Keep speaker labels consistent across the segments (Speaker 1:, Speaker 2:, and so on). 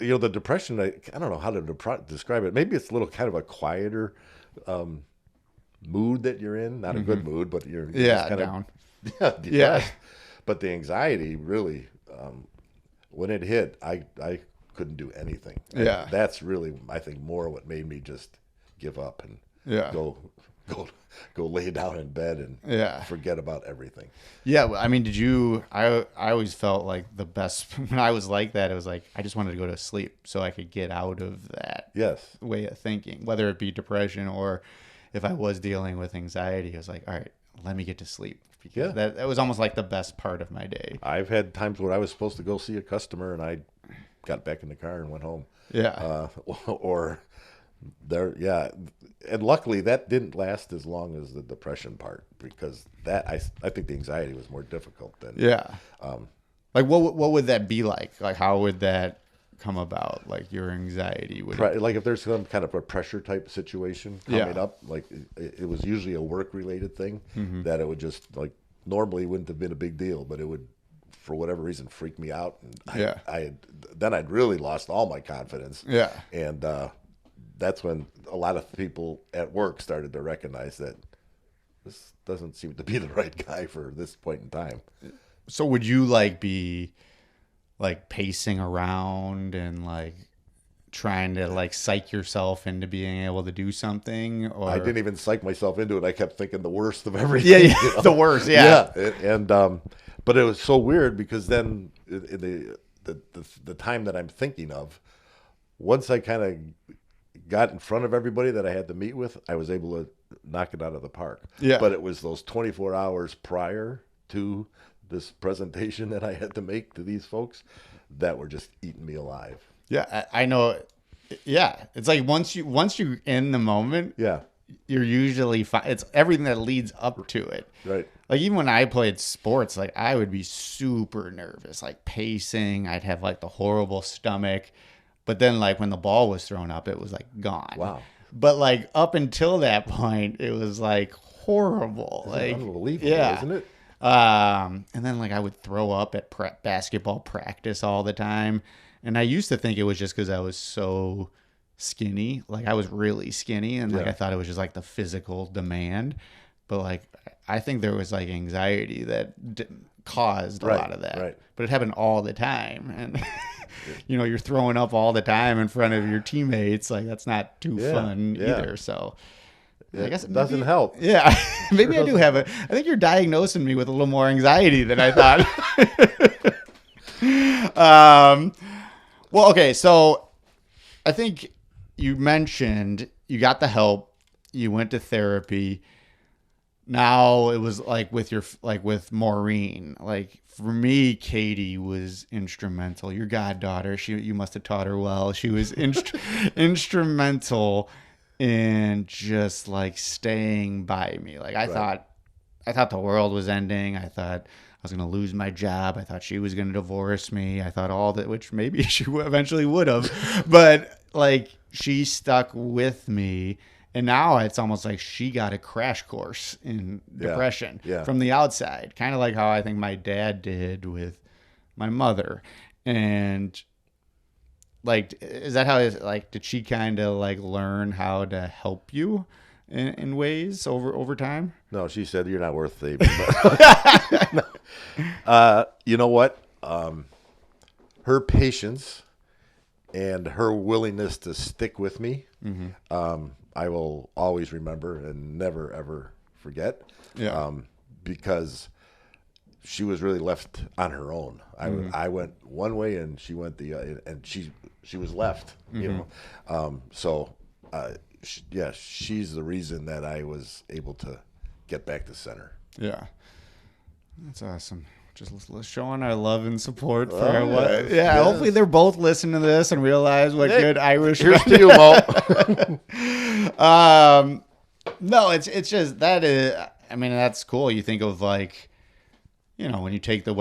Speaker 1: the depression, I don't know how to describe it. Maybe it's a little kind of a quieter mood that you're in. Not a good mood, but you're just kind
Speaker 2: down.
Speaker 1: of depressed.
Speaker 2: Yeah.
Speaker 1: But the anxiety really, when it hit, I couldn't do anything.
Speaker 2: Yeah.
Speaker 1: That's really, I think, more what made me just give up and
Speaker 2: Yeah.
Speaker 1: go lay down in bed and forget about everything.
Speaker 2: Yeah, I mean, I always felt like the best when I was like that. It was like I just wanted to go to sleep so I could get out of that
Speaker 1: Yes.
Speaker 2: way of thinking, whether it be depression or if I was dealing with anxiety. I was like, all right, let me get to sleep, because that was almost like the best part of my day.
Speaker 1: I've had times where I was supposed to go see a customer and I got back in the car and went home.
Speaker 2: Yeah.
Speaker 1: Or there, yeah. And luckily that didn't last as long as the depression part, because that I think the anxiety was more difficult than.
Speaker 2: Yeah. Like what would that be like? Like how would that come about? Like your anxiety would
Speaker 1: Like if there's some kind of a pressure type situation coming up, like it was usually a work related thing that it would just like normally wouldn't have been a big deal, but it would, for whatever reason, freak me out. And then I'd really lost all my confidence.
Speaker 2: Yeah.
Speaker 1: And that's when a lot of people at work started to recognize that this doesn't seem to be the right guy for this point in time.
Speaker 2: So would you like be like pacing around and like trying to like psych yourself into being able to do something? Or
Speaker 1: I didn't even psych myself into it. I kept thinking the worst of everything.
Speaker 2: Yeah. The worst. Yeah.
Speaker 1: And but it was so weird because then in the time that I'm thinking of, once I kind of got in front of everybody that I had to meet with, I was able to knock it out of the park.
Speaker 2: Yeah.
Speaker 1: But it was those 24 hours prior to this presentation that I had to make to these folks that were just eating me alive.
Speaker 2: Yeah, I know. Yeah, it's like once you're in the moment, you're usually fine. It's everything that leads up to it.
Speaker 1: Right.
Speaker 2: Like even when I played sports, like I would be super nervous, like pacing. I'd have like the horrible stomach. But then like when the ball was thrown up, it was like gone.
Speaker 1: Wow.
Speaker 2: But like up until that point, it was like horrible. Like
Speaker 1: unbelievable, isn't it?
Speaker 2: And then like I would throw up at basketball practice all the time. And I used to think it was just because I was so skinny. Like I was really skinny. And like I thought it was just like the physical demand. But like I think there was like anxiety that caused a lot of that.
Speaker 1: Right.
Speaker 2: But it happened all the time. And you're throwing up all the time in front of your teammates. Like that's not too fun either. So I guess
Speaker 1: it doesn't help.
Speaker 2: Yeah. Maybe I do have I think you're diagnosing me with a little more anxiety than I thought. Well, okay. So I think you mentioned you got the help, you went to therapy. Now it was like with Maureen, like for me, Katie was instrumental. Your goddaughter, you must have taught her well. She was instrumental in just like staying by me. Like I thought the world was ending. I thought I was going to lose my job. I thought she was going to divorce me. I thought all that, which maybe she eventually would have, but like she stuck with me. And now it's almost like she got a crash course in depression from the outside, kind of like how I think my dad did with my mother. And like, is that how did she kind of like learn how to help you in ways over time?
Speaker 1: No, she said, you're not worth saving. You know what? Her patience and her willingness to stick with me, I will always remember and never, ever forget.
Speaker 2: Yeah.
Speaker 1: Because she was really left on her own. I went one way and she went and she was left, you know? She's the reason that I was able to get back to center.
Speaker 2: Yeah. That's awesome. Just showing our love and support for our wife. Yeah, yes. Hopefully they're both listening to this and realize what good Irish.
Speaker 1: Here's to you, Mo.
Speaker 2: No, it's just that is. I mean, that's cool. You think of like, when you take the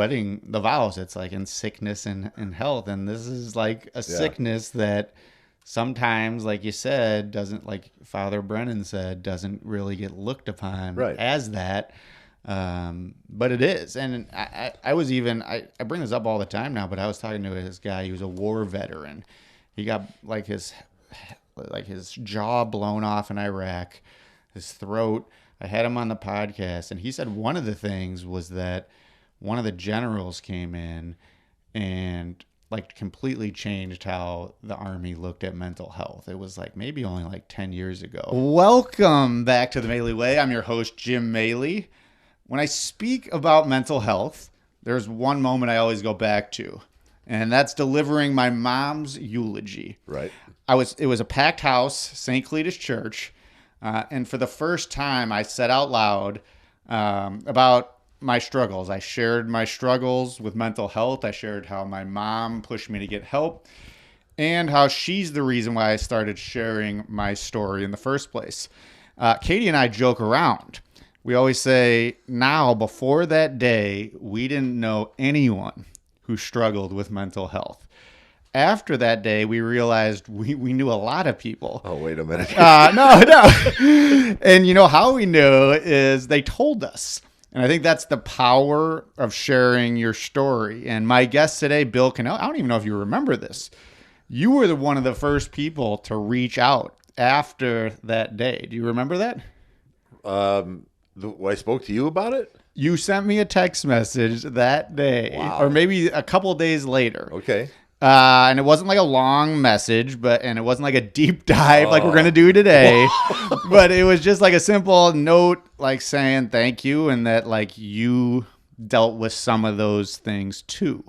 Speaker 2: vows, it's like in sickness and health, and this is like a sickness that sometimes, like you said, doesn't, like Father Brennan said, doesn't really get looked upon as that. But it is. And I was even, I bring this up all the time now, but I was talking to this guy, he was a war veteran, He got like his jaw blown off in Iraq, his throat. I had him on the podcast, and he said one of the things was that one of the generals came in and like completely changed how the Army looked at mental health. It was like maybe only like 10 years ago. Welcome back to the Maley Way. I'm your host, Jim Maley. When I speak about mental health, there's one moment I always go back to, and that's delivering my mom's eulogy.
Speaker 1: Right.
Speaker 2: It was a packed house, St. Cletus Church, and for the first time I said out loud about my struggles. I shared my struggles with mental health. I shared how my mom pushed me to get help and how she's the reason why I started sharing my story in the first place. Katie and I joke around. We always say, now, before that day, we didn't know anyone who struggled with mental health. After that day, we realized we knew a lot of people.
Speaker 1: Oh, wait a minute.
Speaker 2: No. And you know how we knew is they told us. And I think that's the power of sharing your story. And my guest today, Bill Cannell, I don't even know if you remember this. You were one of the first people to reach out after that day. Do you remember that?
Speaker 1: I spoke to you about it?
Speaker 2: You sent me a text message that day, or maybe a couple of days later.
Speaker 1: Okay.
Speaker 2: And it wasn't like a long message, and it wasn't like a deep dive like we're going to do today, but it was just like a simple note, like saying thank you and that like you dealt with some of those things too.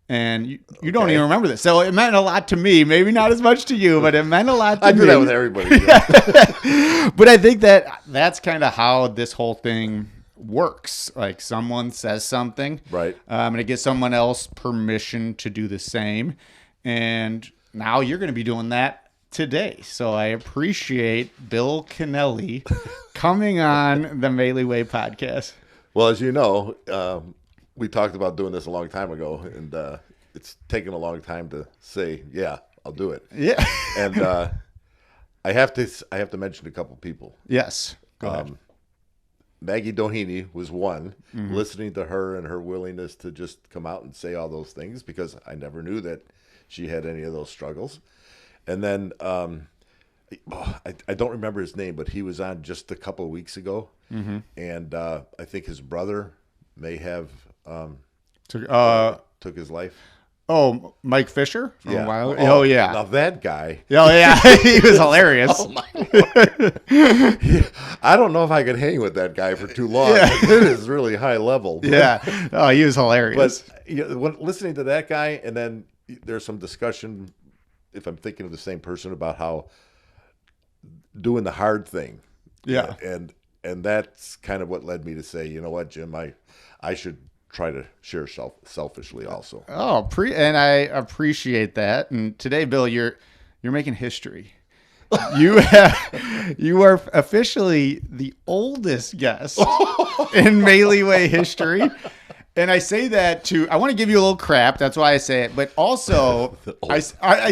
Speaker 2: And you don't even remember this. So it meant a lot to me, maybe not as much to you, but it meant a lot to me.
Speaker 1: I do that with everybody.
Speaker 2: But I think that's kind of how this whole thing works. Like someone says something,
Speaker 1: right,
Speaker 2: and it gives someone else permission to do the same, and now you're going to be doing that today. So I appreciate Bill Cannelli coming on the Maley Way podcast.
Speaker 1: Well, as you know, we talked about doing this a long time ago, and it's taken a long time to say, yeah, I'll do it.
Speaker 2: Yeah.
Speaker 1: And I have to mention a couple people.
Speaker 2: Yes, go ahead.
Speaker 1: Maggie Doheny was one, listening to her and her willingness to just come out and say all those things, because I never knew that she had any of those struggles. And then I don't remember his name, but he was on just a couple of weeks ago. And I think his brother may have took his life.
Speaker 2: Oh, Mike Fisher?
Speaker 1: Yeah.
Speaker 2: A while ago? Oh, yeah.
Speaker 1: Now that guy.
Speaker 2: Oh, yeah. He was hilarious.
Speaker 1: Oh, my Lord. I don't know if I could hang with that guy for too long. Yeah. It is really high level.
Speaker 2: Yeah. Oh, he was hilarious.
Speaker 1: But when listening to that guy, and then there's some discussion, if I'm thinking of the same person, about how doing the hard thing.
Speaker 2: Yeah.
Speaker 1: And that's kind of what led me to say, you know what, Jim, I should try to share selfishly also.
Speaker 2: Oh, and I appreciate that. And today, Bill, you're making history. You are officially the oldest guest in Maley Way history. And I say that I want to give you a little crap. That's why I say it. But also, I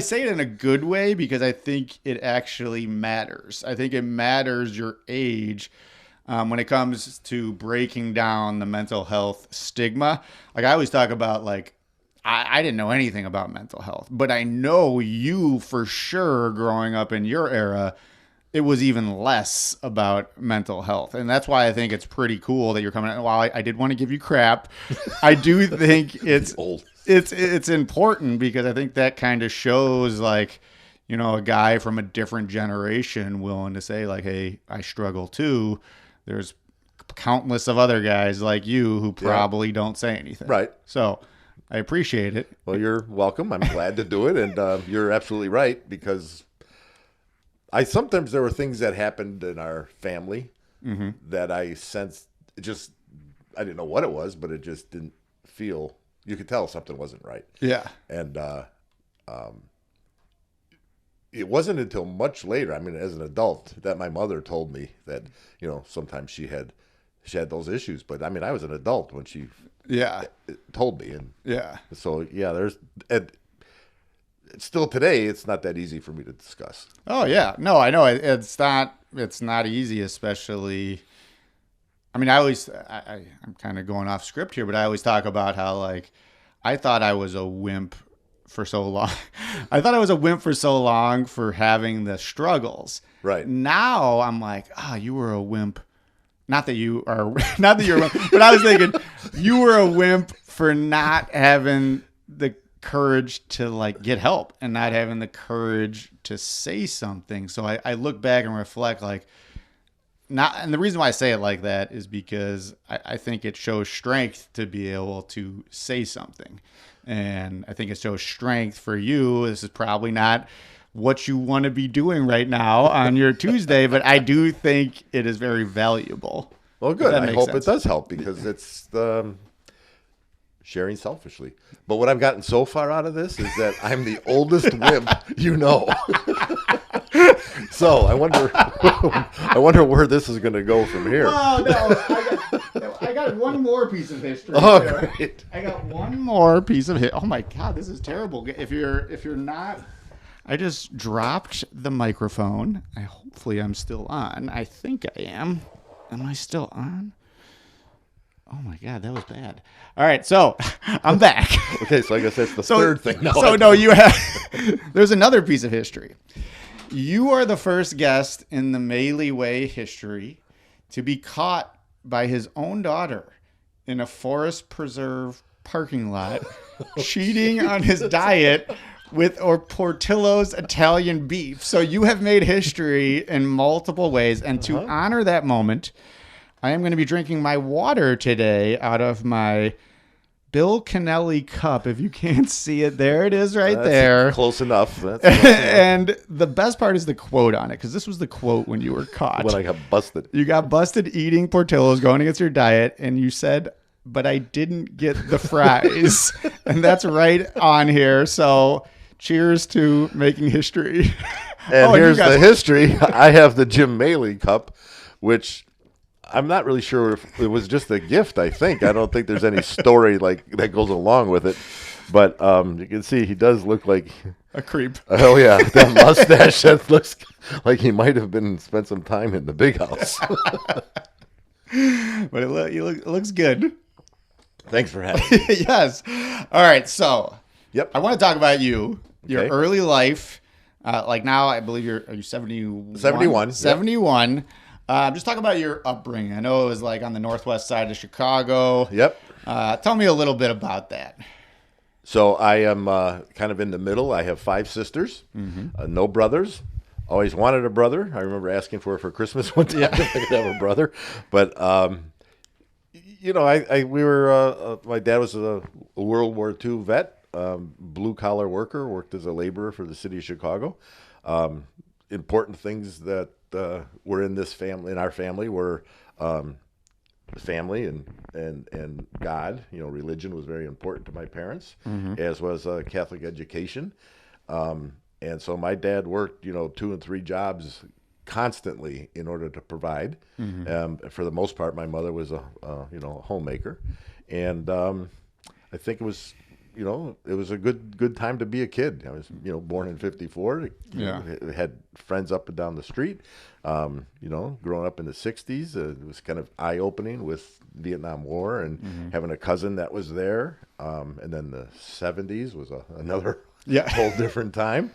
Speaker 2: say it in a good way because I think it actually matters. I think it matters your age. When it comes to breaking down the mental health stigma. Like I always talk about, like, I didn't know anything about mental health, but I know you for sure growing up in your era, it was even less about mental health. And that's why I think it's pretty cool that you're coming out. While I did want to give you crap, I do think it's important because I think that kind of shows, like, you know, a guy from a different generation willing to say, like, hey, I struggle too. There's countless of other guys like you who probably don't say anything.
Speaker 1: Right.
Speaker 2: So I appreciate it.
Speaker 1: Well, you're welcome. I'm glad to do it. And you're absolutely right, because sometimes there were things that happened in our family that I sensed I didn't know what it was, but it just didn't feel, you could tell something wasn't right.
Speaker 2: Yeah.
Speaker 1: And it wasn't until much later, I mean, as an adult, that my mother told me that, you know, sometimes she had those issues. But I mean, I was an adult when she told me. And so, still today, it's not that easy for me to discuss.
Speaker 2: Oh, yeah. No, I know. It's not easy, especially, I mean, I'm kind of going off script here, but I always talk about how, like, I thought I was a wimp for so long. I thought I was a wimp for so long for having the struggles.
Speaker 1: Right.
Speaker 2: Now I'm like, you were a wimp. Not that you are, not that you're a wimp, but I was thinking you were a wimp for not having the courage to like get help and not having the courage to say something. So I look back and reflect like, and the reason why I say it like that is because I think it shows strength to be able to say something. And I think it shows strength for you. This is probably not what you want to be doing right now on your Tuesday, but I do think it is very valuable.
Speaker 1: Well, good. I hope it does help because it's sharing selfishly. But what I've gotten so far out of this is that I'm the oldest wimp you know. So I wonder where this is going to go from here.
Speaker 2: Oh no! I got one more piece of history.
Speaker 1: Oh, great!
Speaker 2: I got one more piece of history. Oh my God, this is terrible. If you're not, I just dropped the microphone. Hopefully I'm still on. I think I am. Am I still on? Oh my God, that was bad. All right, so I'm back.
Speaker 1: Okay, so I guess that's the third thing.
Speaker 2: You have. There's another piece of history. You are the first guest in the Maley Way history to be caught by his own daughter in a forest preserve parking lot cheating on his diet with Portillo's Italian beef. So you have made history in multiple ways. And to honor that moment, I am going to be drinking my water today out of my Bill Kennelly cup. If you can't see it, there it is right there.
Speaker 1: Close enough. That's close enough.
Speaker 2: And the best part is the quote on it, because this was the quote when you were caught.
Speaker 1: When I got busted.
Speaker 2: You got busted eating Portillo's, going against your diet, and you said, but I didn't get the fries. And that's right on here. So cheers to making history.
Speaker 1: And here's the history. I have the Jim Maley cup, which I'm not really sure if it was just a gift, I think. I don't think there's any story like that goes along with it. But you can see he does look like
Speaker 2: a creep.
Speaker 1: Oh, yeah. That mustache, that looks like he might have spent some time in the big house.
Speaker 2: But it looks good.
Speaker 1: Thanks for having me.
Speaker 2: Yes. All right. So
Speaker 1: I
Speaker 2: want to talk about your early life. Like now, I believe are you 71?
Speaker 1: 71.
Speaker 2: 71. Yep. Just talk about your upbringing. I know it was like on the northwest side of Chicago.
Speaker 1: Yep.
Speaker 2: Tell me a little bit about that.
Speaker 1: So I am kind of in the middle. I have 5 sisters, no brothers. Always wanted a brother. I remember asking for it for Christmas one time. I could have a brother. But, we were, my dad was a World War II vet, blue-collar worker, worked as a laborer for the city of Chicago. Important things that were in our family were family and God. Religion was very important to my parents, as was Catholic education. And so my dad worked, 2 and 3 jobs constantly in order to provide. For the most part, my mother was a homemaker, and I think it was. It was a good time to be a kid. I was, born in 54. Had friends up and down the street. Growing up in the 60s, it was kind of eye-opening with Vietnam War and having a cousin that was there. And then the 70s was another whole different time.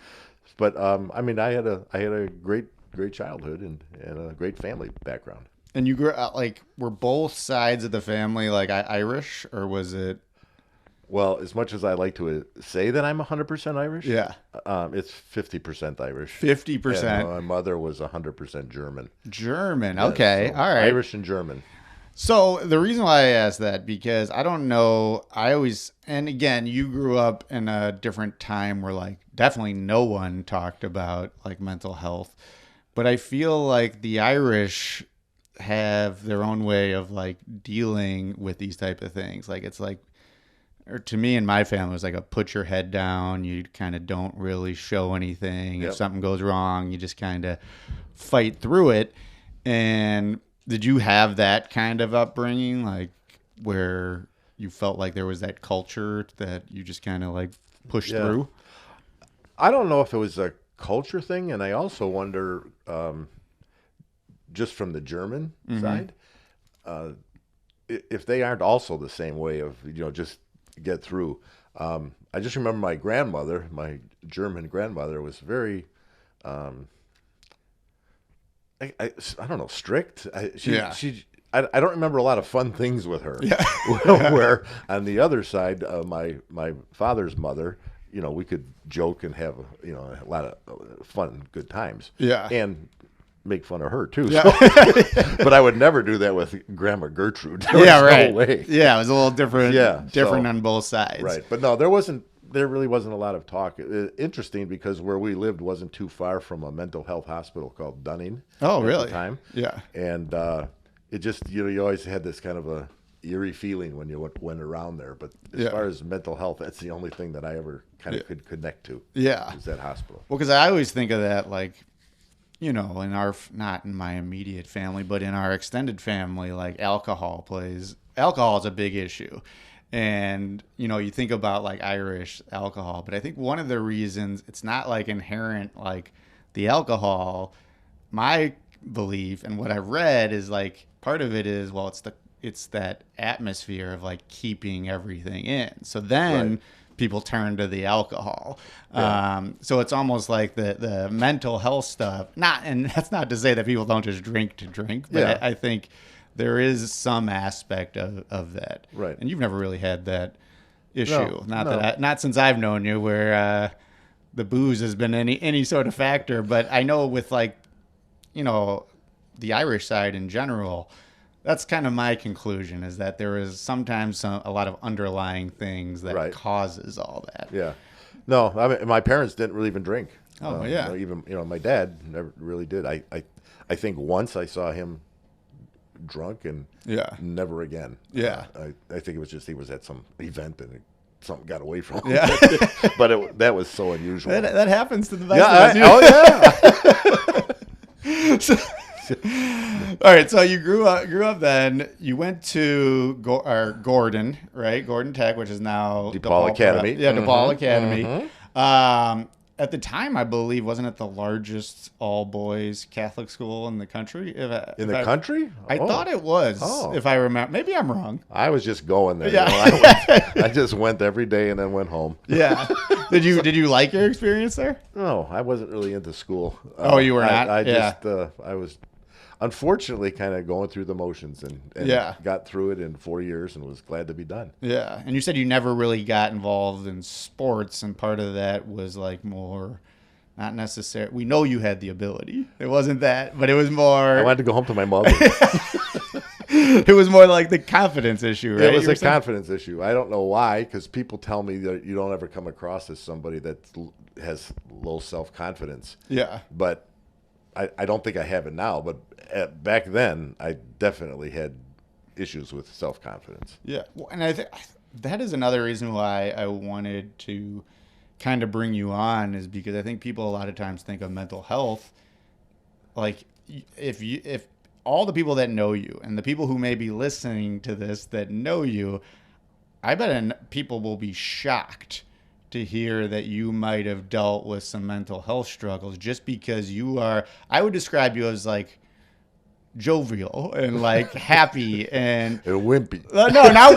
Speaker 1: But I had a great childhood and a great family background.
Speaker 2: And you grew up were both sides of the family Irish, or was it?
Speaker 1: Well, as much as I like to say that I'm 100% Irish, it's 50% Irish.
Speaker 2: 50%.
Speaker 1: My mother was 100% German.
Speaker 2: German, okay, all right.
Speaker 1: Irish and German.
Speaker 2: So the reason why I asked that, because I don't know, and again, you grew up in a different time where definitely no one talked about mental health, but I feel like the Irish have their own way of dealing with these type of things. Or to me and my family, it was a put your head down. You kind of don't really show anything. If something goes wrong, you just kind of fight through it. And did you have that kind of upbringing, where you felt like there was that culture that you just kind of pushed through?
Speaker 1: I don't know if it was a culture thing. And I also wonder, just from the German side, if they aren't also the same way of, just get through. I just remember my grandmother, my German grandmother, was very, I don't know, strict. I don't remember a lot of fun things with her.
Speaker 2: Yeah.
Speaker 1: Where on the other side, my father's mother, we could joke and have a lot of fun, good times.
Speaker 2: Yeah.
Speaker 1: And make fun of her too.
Speaker 2: Yeah.
Speaker 1: So. But I would never do that with Grandma Gertrude.
Speaker 2: Right.
Speaker 1: No way.
Speaker 2: Yeah, it was a little different.
Speaker 1: Yeah,
Speaker 2: different on both sides.
Speaker 1: Right. But no, there really wasn't a lot of talk. Interesting, because where we lived wasn't too far from a mental health hospital called Dunning.
Speaker 2: Oh, really?
Speaker 1: At the time.
Speaker 2: Yeah.
Speaker 1: And it just, you always had this kind of a eerie feeling when you went around there. But as far as mental health, that's the only thing that I ever kind of could connect to.
Speaker 2: Yeah.
Speaker 1: Is that hospital.
Speaker 2: Well, because I always think of that, like, in our, not in my immediate family, but in our extended family, like alcohol is a big issue. And, you think about like Irish alcohol, but I think one of the reasons it's not like inherent, like the alcohol, my belief and what I've read is like part of it is, well, it's that atmosphere of like keeping everything in. So then people turn to the alcohol. Yeah. So it's almost like the mental health stuff, and that's not to say that people don't just drink to drink, but I think there is some aspect of that.
Speaker 1: Right.
Speaker 2: And you've never really had that issue. Not since I've known you, where the booze has been any sort of factor. But I know with like, the Irish side in general, that's kind of my conclusion, is that there is sometimes a lot of underlying things that causes all that.
Speaker 1: Yeah. No, I mean, my parents didn't really even drink.
Speaker 2: Oh, yeah.
Speaker 1: Even, my dad never really did. I think once I saw him drunk and never again.
Speaker 2: Yeah.
Speaker 1: I think it was just he was at some event and something got away from him.
Speaker 2: Yeah.
Speaker 1: But that was so unusual.
Speaker 2: That happens to the best of us. All right, so you grew up then. You went to Gordon, right? Gordon Tech, which is now
Speaker 1: DePaul Academy.
Speaker 2: Yeah, DePaul Academy. At the time, I believe, wasn't it the largest all-boys Catholic school in the country?
Speaker 1: In the country?
Speaker 2: I thought it was, if I remember. Maybe I'm wrong.
Speaker 1: I was just going there.
Speaker 2: Yeah.
Speaker 1: I just went every day and then went home.
Speaker 2: Yeah. Did you like your experience there?
Speaker 1: No, I wasn't really into school.
Speaker 2: Oh, you were not?
Speaker 1: I was unfortunately kind of going through the motions and got through it in 4 years and was glad to be done.
Speaker 2: Yeah. And you said you never really got involved in sports, and part of that was like more not necessary. We know you had the ability. It wasn't that, but it was more.
Speaker 1: I wanted to go home to my mother.
Speaker 2: It was more like the confidence issue, right?
Speaker 1: It was a confidence issue. I don't know why, because people tell me that you don't ever come across as somebody that has low self-confidence.
Speaker 2: Yeah.
Speaker 1: But I don't think I have it now, but back then I definitely had issues with self-confidence.
Speaker 2: Yeah, and I think that is another reason why I wanted to kind of bring you on, is because I think people a lot of times think of mental health like if all the people that know you and the people who may be listening to this that know you, I bet people will be shocked to hear that you might have dealt with some mental health struggles, just because I would describe you as like jovial and like happy and
Speaker 1: wimpy.
Speaker 2: No, not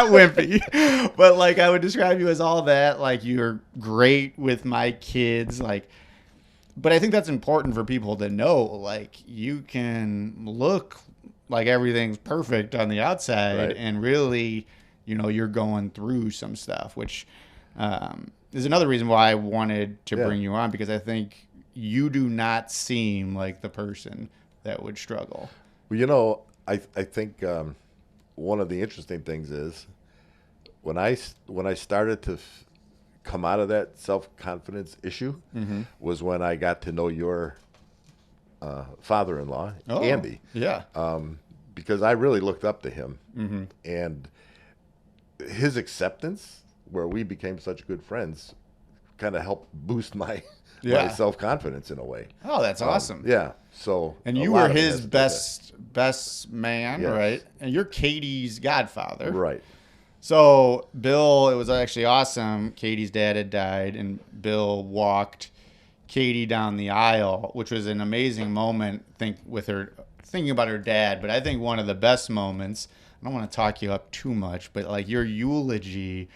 Speaker 2: wimpy, but like I would describe you as all that. Like, you're great with my kids, like. But I think that's important for people to know. Like, you can look like everything's perfect on the outside, and really, you're going through some stuff, which is another reason why I wanted to bring you on, because I think you do not seem like the person that would struggle.
Speaker 1: Well, I think one of the interesting things is when I started to come out of that self-confidence issue was when I got to know your father-in-law, Andy.
Speaker 2: Yeah.
Speaker 1: Because I really looked up to him, and his acceptance, where we became such good friends, kind of helped boost my self-confidence in a way.
Speaker 2: Oh, that's awesome.
Speaker 1: Yeah. So,
Speaker 2: and you were his best man, right? And you're Katie's godfather,
Speaker 1: right?
Speaker 2: So Bill, it was actually awesome. Katie's dad had died, and Bill walked Katie down the aisle, which was an amazing moment. Thinking about her dad, but I think one of the best moments. I don't want to talk you up too much, but like your eulogy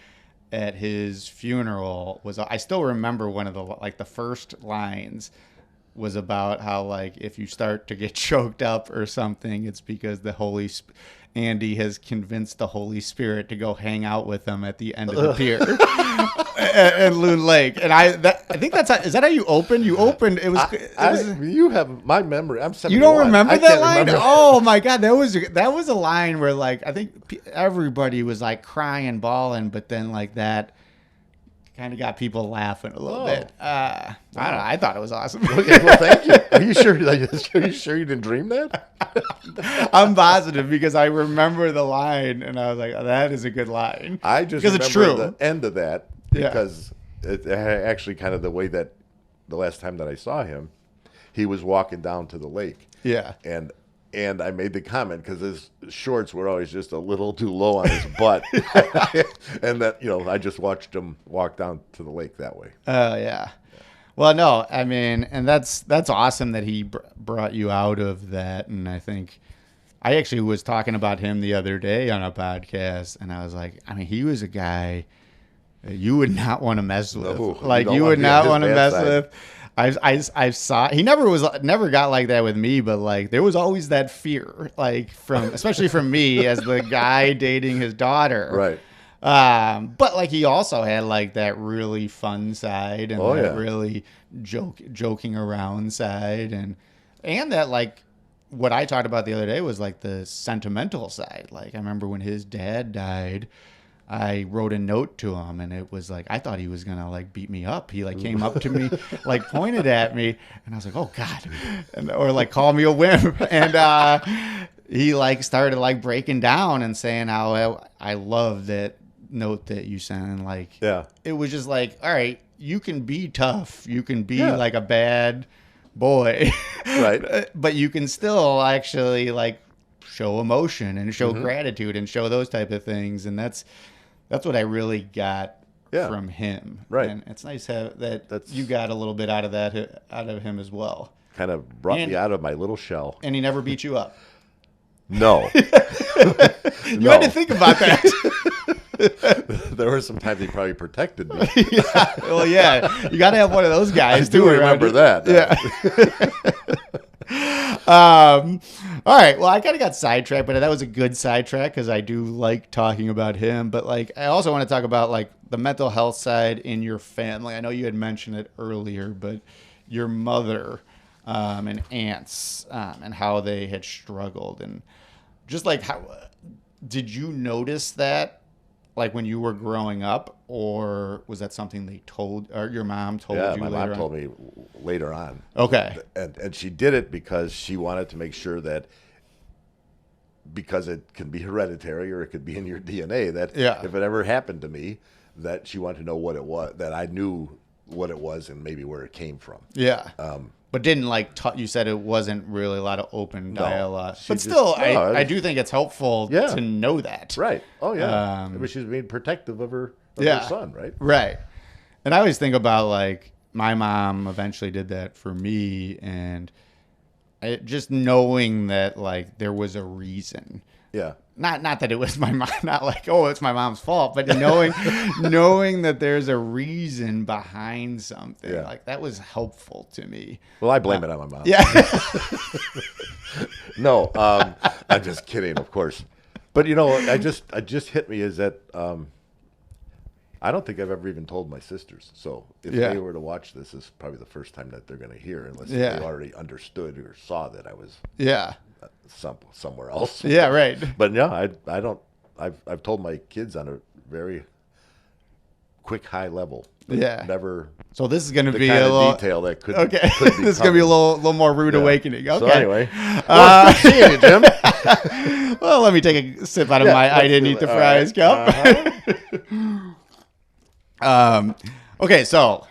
Speaker 2: at his funeral was, I still remember one of the first lines was about how, like, if you start to get choked up or something, it's because Andy has convinced the Holy Spirit to go hang out with him at the end of the pier at Loon Lake. And I think is that how you opened? You opened.
Speaker 1: You have my memory. I'm 71.
Speaker 2: You don't remember that line?
Speaker 1: Remember.
Speaker 2: Oh my God, that was a line where, like, I think everybody was like crying, bawling, but then like that kind of got people laughing a little bit. I don't know. I thought it was awesome.
Speaker 1: Okay, well, thank you. Are you sure? Are you sure you didn't dream that?
Speaker 2: I'm positive because I remember the line and I was like, oh, that is a good line.
Speaker 1: I just remember the end of that because it actually kind of the way that the last time that I saw him, he was walking down to the lake.
Speaker 2: Yeah.
Speaker 1: And I made the comment because his shorts were always just a little too low on his butt. And that, I just watched him walk down to the lake that way.
Speaker 2: Oh, yeah. Well, no, I mean, and that's awesome that he brought you out of that. And I think I actually was talking about him the other day on a podcast, and I was like, I mean, he was a guy you would not want to mess with.
Speaker 1: No,
Speaker 2: like, you would not want to mess with. I saw he never got like that with me, but like there was always that fear, like especially from me as the guy dating his daughter.
Speaker 1: Right.
Speaker 2: But like he also had like that really fun side and really joking around side and that like what I talked about the other day was like the sentimental side. Like I remember when his dad died, I wrote a note to him and it was like, I thought he was going to like beat me up. He like came up to me, like pointed at me and I was like, oh God. Or like call me a wimp. And, he like started like breaking down and saying how I love that note that you sent. And like, it was just like, all right, you can be tough. You can be like a bad boy,
Speaker 1: right?
Speaker 2: But you can still actually like show emotion and show gratitude and show those type of things. And that's what I really got from him.
Speaker 1: Right.
Speaker 2: And it's nice that you got a little bit out of him as well.
Speaker 1: Kind of brought me out of my little shell.
Speaker 2: And he never beat you up.
Speaker 1: No.
Speaker 2: You had to think about that.
Speaker 1: There were some times he probably protected me.
Speaker 2: Well, yeah. You got to have one of those guys.
Speaker 1: I do remember that.
Speaker 2: All right. Well, I kind of got sidetracked, but that was a good sidetrack because I do like talking about him. But like, I also want to talk about like the mental health side in your family. I know you had mentioned it earlier, but your mother and aunts and how they had struggled and just like how did you notice that like when you were growing up, or was that something they told or your mom told you?
Speaker 1: Yeah, my mom told me later on.
Speaker 2: Okay.
Speaker 1: And she did it because she wanted to make sure that because it can be hereditary or it could be in your DNA that if it ever happened to me, that she wanted to know what it was, that I knew what it was and maybe where it came from.
Speaker 2: Yeah. But didn't like you said it wasn't really a lot still, I do think it's helpful to know that.
Speaker 1: Right. Oh yeah. But she's being protective of her son, right?
Speaker 2: Right. And I always think about like my mom eventually did that for me, and just knowing that like there was a reason.
Speaker 1: Yeah.
Speaker 2: Not that it was my mom, not like, oh, it's my mom's fault, but knowing that there's a reason behind something, like that was helpful to me.
Speaker 1: Well, I blame it on my mom.
Speaker 2: Yeah.
Speaker 1: No, I'm just kidding, of course. But it just hit me is that I don't think I've ever even told my sisters. So if they were to watch this, it's probably the first time that they're going to hear, unless they already understood or saw that I was somewhere else.
Speaker 2: Yeah, right.
Speaker 1: But no, I don't. I've told my kids on a very quick, high level. Never.
Speaker 2: So this is going to be
Speaker 1: a
Speaker 2: little
Speaker 1: detail that could.
Speaker 2: Okay. This is going to be a little more rude awakening. Okay.
Speaker 1: So anyway, well, good seeing you, Jim.
Speaker 2: Well, let me take a sip out of my I didn't eat the fries cup. Okay, so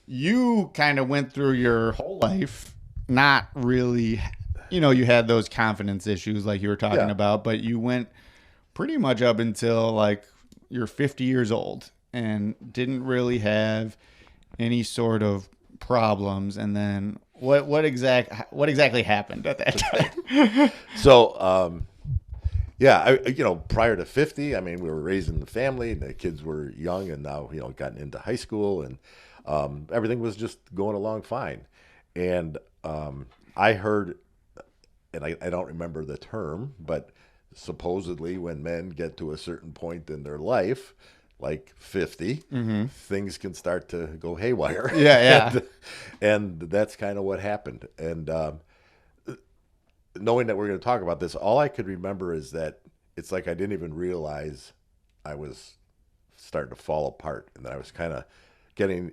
Speaker 2: you kind of went through your whole life not really. You had those confidence issues like you were talking about, but you went pretty much up until like you're 50 years old and didn't really have any sort of problems. And then what exactly happened at that time?
Speaker 1: So, Yeah, prior to 50, I mean, we were raising the family, and the kids were young, and now, gotten into high school, and everything was just going along fine. And I heard, and I don't remember the term, but supposedly when men get to a certain point in their life, like 50, things can start to go haywire.
Speaker 2: Yeah, yeah.
Speaker 1: and that's kind of what happened. And knowing that we're going to talk about this, all I could remember is that it's like I didn't even realize I was starting to fall apart, and that I was kind of getting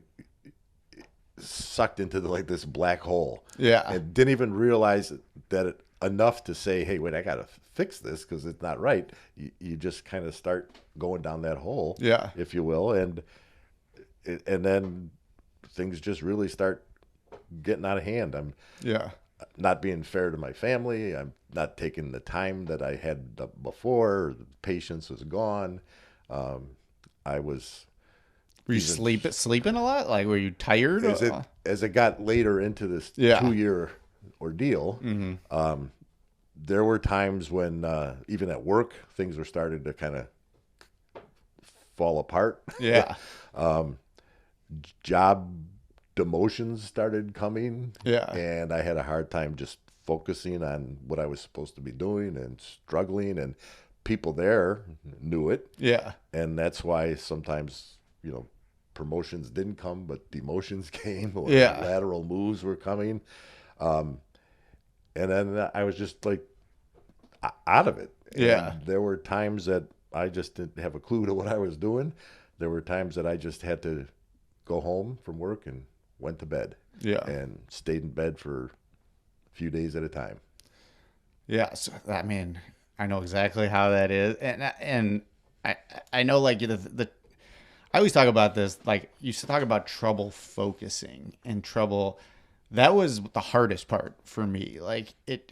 Speaker 1: sucked into like this black hole.
Speaker 2: Yeah.
Speaker 1: And didn't even realize that enough to say, hey, wait, I got to fix this because it's not right. You just kind of start going down that hole,
Speaker 2: yeah,
Speaker 1: if you will. And then things just really start getting out of hand. I'm not being fair to my family. I'm not taking the time that I had before. The patience was gone. I was.
Speaker 2: Were you sleeping a lot? Like, were you tired?
Speaker 1: As it got later into this 2-year ordeal, there were times when even at work things were starting to kind of fall apart.
Speaker 2: Yeah.
Speaker 1: Job demotions started coming.
Speaker 2: Yeah.
Speaker 1: And I had a hard time just focusing on what I was supposed to be doing and struggling, and people there knew it.
Speaker 2: Yeah.
Speaker 1: And that's why sometimes, promotions didn't come, but demotions came, or lateral moves were coming. And then I was just like out of it.
Speaker 2: Yeah.
Speaker 1: And there were times that I just didn't have a clue to what I was doing. There were times that I just had to go home from work and went to bed.
Speaker 2: Yeah.
Speaker 1: And stayed in bed for a few days at a time.
Speaker 2: Yeah. So, I mean, I know exactly how that is. And I know, like, I always talk about this, like, you used to talk about trouble focusing and trouble. That was the hardest part for me. Like, it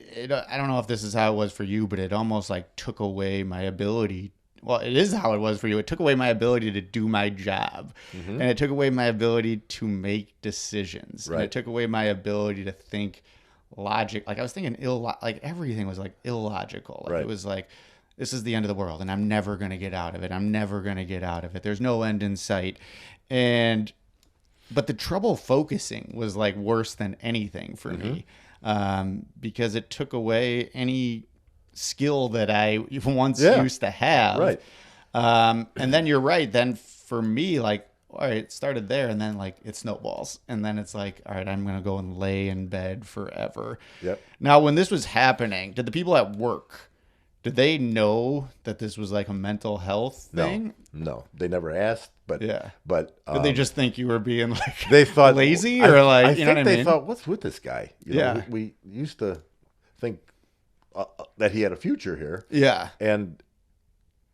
Speaker 2: I don't know if this is how it was for you, but it almost like took away my ability. Well, it is how it was for you. It took away my ability to do my job, and it took away my ability to make decisions.
Speaker 1: Right.
Speaker 2: And it took away my ability to think logic. Like, I was thinking like everything was like illogical. Like,
Speaker 1: right.
Speaker 2: It was like, this is the end of the world, and I'm never going to get out of it. I'm never going to get out of it. There's no end in sight. But the trouble focusing was like worse than anything for me, because it took away any skill that I once used to have.
Speaker 1: Right.
Speaker 2: And then you're right. Then for me, like, all right, it started there, and then like it snowballs, and then it's like, all right, I'm going to go and lay in bed forever.
Speaker 1: Yep.
Speaker 2: Now, when this was happening, did the people at work, did they know that this was like a mental health thing?
Speaker 1: No, they never asked. But
Speaker 2: did they just think you were being like
Speaker 1: they thought
Speaker 2: lazy, or like
Speaker 1: I
Speaker 2: you know
Speaker 1: think
Speaker 2: what I
Speaker 1: they
Speaker 2: mean?
Speaker 1: thought, what's with this guy? We used to think that he had a future here.
Speaker 2: Yeah,
Speaker 1: and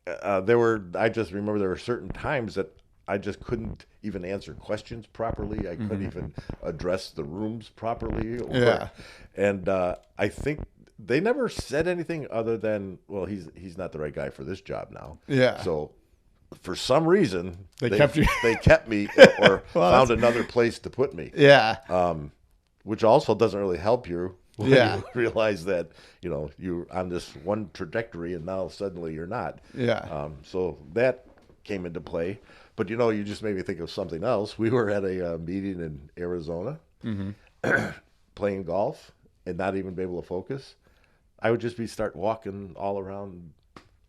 Speaker 1: I just remember there were certain times that I just couldn't even answer questions properly. I couldn't even address the rooms properly. And I think they never said anything other than, well, he's not the right guy for this job now.
Speaker 2: Yeah.
Speaker 1: So for some reason
Speaker 2: they kept you.
Speaker 1: They kept me, or found another place to put me.
Speaker 2: Yeah.
Speaker 1: Which also doesn't really help you when you realize that you're on this one trajectory and now suddenly you're not.
Speaker 2: Yeah.
Speaker 1: So that came into play. But you just made me think of something else. We were at a meeting in Arizona, playing golf, and not even be able to focus. I would just start walking all around.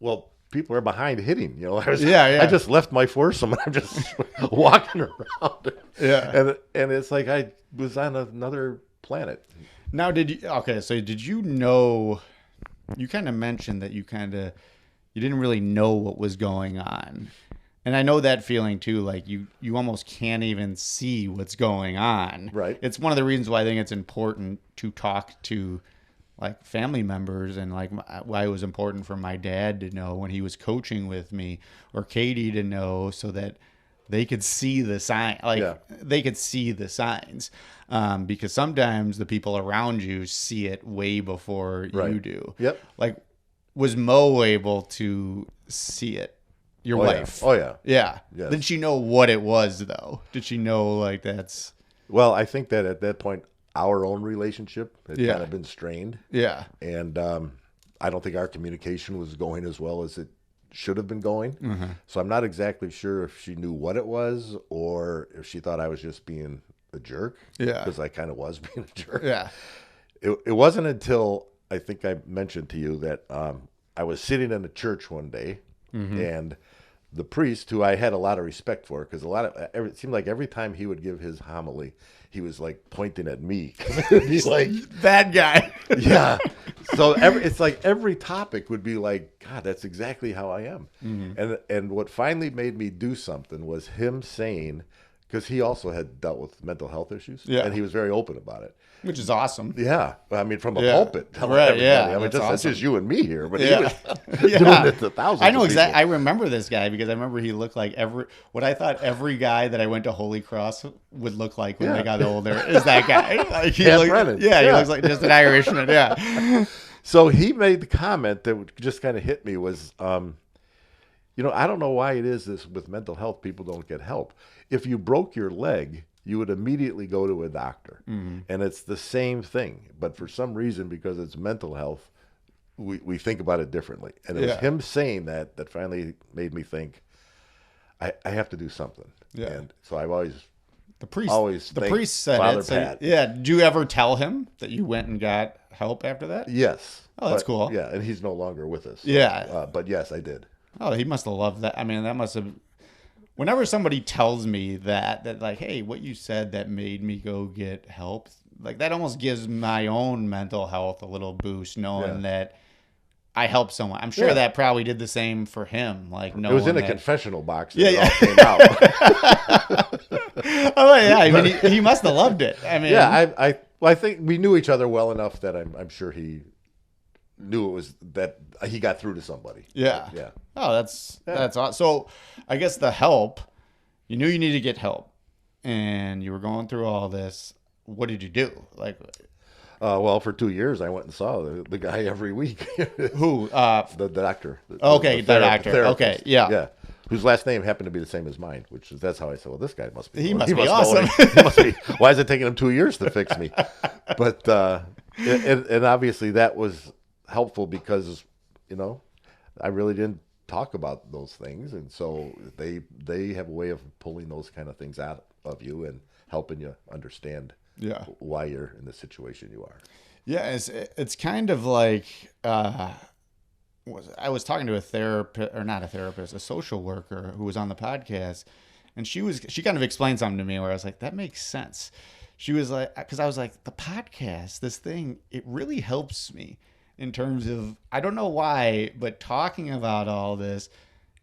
Speaker 1: Well, people are behind hitting. I just left my foursome and I'm just walking around.
Speaker 2: Yeah.
Speaker 1: And it's like I was on another planet.
Speaker 2: Now, so did you know? You kind of mentioned that you didn't really know what was going on. And I know that feeling too, like you almost can't even see what's going on.
Speaker 1: Right.
Speaker 2: It's one of the reasons why I think it's important to talk to like family members, and like why it was important for my dad to know when he was coaching with me, or Katie to know, so that they could see the sign, they could see the signs, because sometimes the people around you see it way before you do.
Speaker 1: Yep.
Speaker 2: Like, was Mo able to see it? Your wife.
Speaker 1: Yeah. Oh, yeah.
Speaker 2: Yeah.
Speaker 1: Yes.
Speaker 2: Did she know what it was, though? Did she know, like, that's...
Speaker 1: Well, I think that at that point, our own relationship had kind of been strained.
Speaker 2: Yeah.
Speaker 1: And I don't think our communication was going as well as it should have been going. So I'm not exactly sure if she knew what it was or if she thought I was just being a jerk.
Speaker 2: Yeah.
Speaker 1: Because I kind of was being a jerk.
Speaker 2: Yeah.
Speaker 1: It wasn't until I think I mentioned to you that I was sitting in a church one day, and the priest, who I had a lot of respect for, because it seemed like every time he would give his homily, he was like pointing at me. He's like,
Speaker 2: Bad guy.
Speaker 1: yeah. So it's like every topic would be like, God, that's exactly how I am. And what finally made me do something was him saying, because he also had dealt with mental health issues, and he was very open about it.
Speaker 2: Which is awesome.
Speaker 1: Yeah, I mean, from a pulpit,
Speaker 2: right? Yeah,
Speaker 1: I mean, that's just you and me here, but he was
Speaker 2: Yeah.
Speaker 1: doing it to thousands.
Speaker 2: I know
Speaker 1: of
Speaker 2: exactly.
Speaker 1: people.
Speaker 2: I remember this guy because I remember he looked like what I thought every guy that I went to Holy Cross would look like when they got older. Is that guy? Like he
Speaker 1: Brennan.
Speaker 2: he looks like just an Irishman. Yeah.
Speaker 1: So he made the comment that just kind of hit me was, you know, I don't know why it is this with mental health people don't get help. If you broke your leg, you would immediately go to a doctor. And it's the same thing. But for some reason, because it's mental health, we think about it differently. And it was him saying that finally made me think, I have to do something.
Speaker 2: Yeah.
Speaker 1: And so I've always
Speaker 2: The priest said
Speaker 1: Father
Speaker 2: it. So,
Speaker 1: Pat.
Speaker 2: yeah. Did you ever tell him that you went and got help after that?
Speaker 1: Yes.
Speaker 2: Oh, that's cool.
Speaker 1: Yeah, and he's no longer with us. So,
Speaker 2: Yeah.
Speaker 1: but yes, I did.
Speaker 2: Oh, he must have loved that. I mean, that must have. Whenever somebody tells me that like, hey, what you said that made me go get help, like that almost gives my own mental health a little boost, knowing that I helped someone. I'm sure that probably did the same for him. Like,
Speaker 1: It was in a confessional box. And
Speaker 2: Yeah,
Speaker 1: it all came out.
Speaker 2: Oh yeah, I mean, he must have loved it. I mean,
Speaker 1: Yeah, I think we knew each other well enough that I'm sure he knew it was that he got through to somebody.
Speaker 2: Yeah.
Speaker 1: Yeah.
Speaker 2: Oh, that's awesome. So, I guess the help, you knew you needed to get help, and you were going through all this. What did you do? Like,
Speaker 1: Well, for 2 years, I went and saw the guy every week.
Speaker 2: who?
Speaker 1: The doctor.
Speaker 2: Okay, the doctor.
Speaker 1: therapist.
Speaker 2: Okay, yeah.
Speaker 1: Yeah. Whose last name happened to be the same as mine, that's how I said, well, this guy must be.
Speaker 2: He must be
Speaker 1: know
Speaker 2: awesome.
Speaker 1: he must be. Why is it taking him 2 years to fix me? But and obviously that was helpful because, you know, I really didn't talk about those things, and so they have a way of pulling those kind of things out of you and helping you understand why you're in the situation you are.
Speaker 2: Yeah, it's kind of like I was talking to a therapist, or not a therapist, a social worker who was on the podcast, and she kind of explained something to me where I was like, that makes sense. She was like, because I was like, the podcast, this thing, it really helps me in terms of, I don't know why, but talking about all this,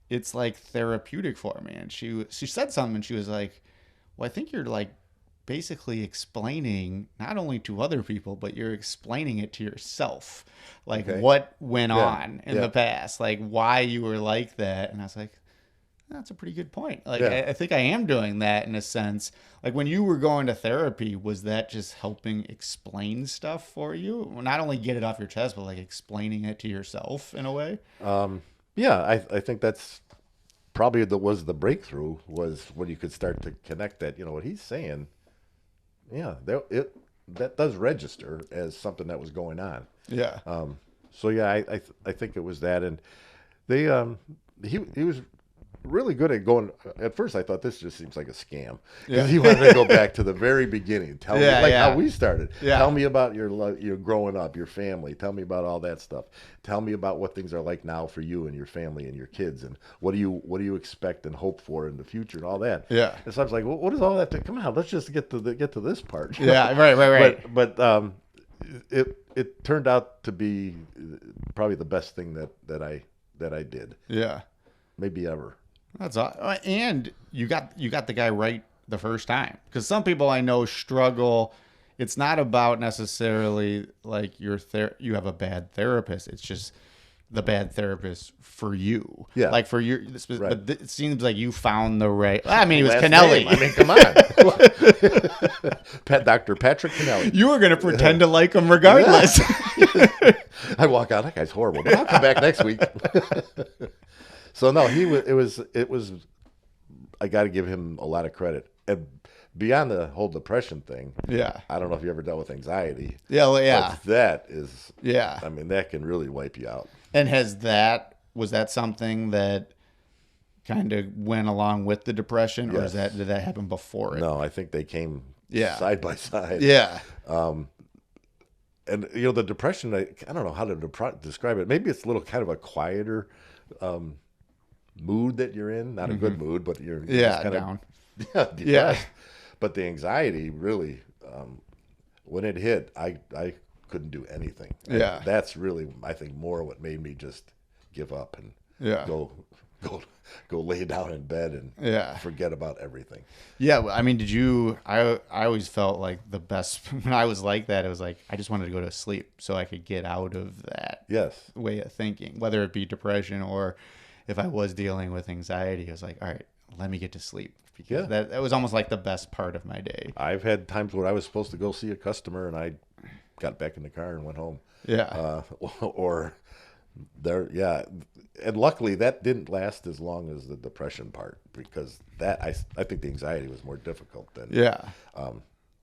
Speaker 2: it's like therapeutic for me. And she said something, and she was like, well, I think you're like basically explaining not only to other people, but you're explaining it to yourself, like what went on in the past, like why you were like that. And I was like, that's a pretty good point. Like, I think I am doing that in a sense. Like, when you were going to therapy, was that just helping explain stuff for you? Not only get it off your chest, but like explaining it to yourself in a way?
Speaker 1: Yeah, I think that's probably was the breakthrough, was when you could start to connect that, you know, what he's saying. Yeah, that does register as something that was going on.
Speaker 2: Yeah.
Speaker 1: So yeah, I think it was that, and they he was really good at going. At first, I thought this just seems like a scam, because he wanted to go back to the very beginning, tell me how we started. Yeah. Tell me about your growing up, your family. Tell me about all that stuff. Tell me about what things are like now for you and your family and your kids, and what do you expect and hope for in the future and all that.
Speaker 2: Yeah.
Speaker 1: And so I was like, well, what is all that? Come on, let's just get to this part.
Speaker 2: Yeah. Right.
Speaker 1: But it turned out to be probably the best thing that I did.
Speaker 2: Yeah.
Speaker 1: Maybe ever.
Speaker 2: That's awesome. And you got the guy right the first time, because some people I know struggle. It's not about necessarily like you have a bad therapist. It's just the bad therapist for you.
Speaker 1: Yeah.
Speaker 2: Like for your,
Speaker 1: right.
Speaker 2: But it seems like you found the right. I mean, it was Kennelly.
Speaker 1: I mean, come on. Dr. Patrick Kennelly.
Speaker 2: You were going to pretend to like him regardless.
Speaker 1: I walk out, that guy's horrible, but I'll come back next week. So no, it was I got to give him a lot of credit. And beyond the whole depression thing.
Speaker 2: Yeah.
Speaker 1: I don't know if you ever dealt with anxiety.
Speaker 2: Yeah. Well, yeah.
Speaker 1: But that is,
Speaker 2: Yeah.
Speaker 1: I mean, that can really wipe you out.
Speaker 2: And was that something that kind of went along with the depression, or
Speaker 1: Yes.
Speaker 2: did that happen before it?
Speaker 1: No, I think they came side by side.
Speaker 2: Yeah.
Speaker 1: And the depression, I don't know how to describe it. Maybe it's a little kind of a quieter mood that you're in. Not a good mood, but you're just kind
Speaker 2: down.
Speaker 1: of depressed. But the anxiety really, when it hit, I couldn't do anything.
Speaker 2: Yeah.
Speaker 1: That's really, I think, more what made me just give up and go lay down in bed and forget about everything.
Speaker 2: Yeah, I mean, I always felt like the best when I was like that. It was like I just wanted to go to sleep so I could get out of that way of thinking, whether it be depression or if I was dealing with anxiety. I was like, all right, let me get to sleep, because that was almost like the best part of my day.
Speaker 1: I've had times where I was supposed to go see a customer and I got back in the car and went home. And luckily that didn't last as long as the depression part, because I think the anxiety was more difficult than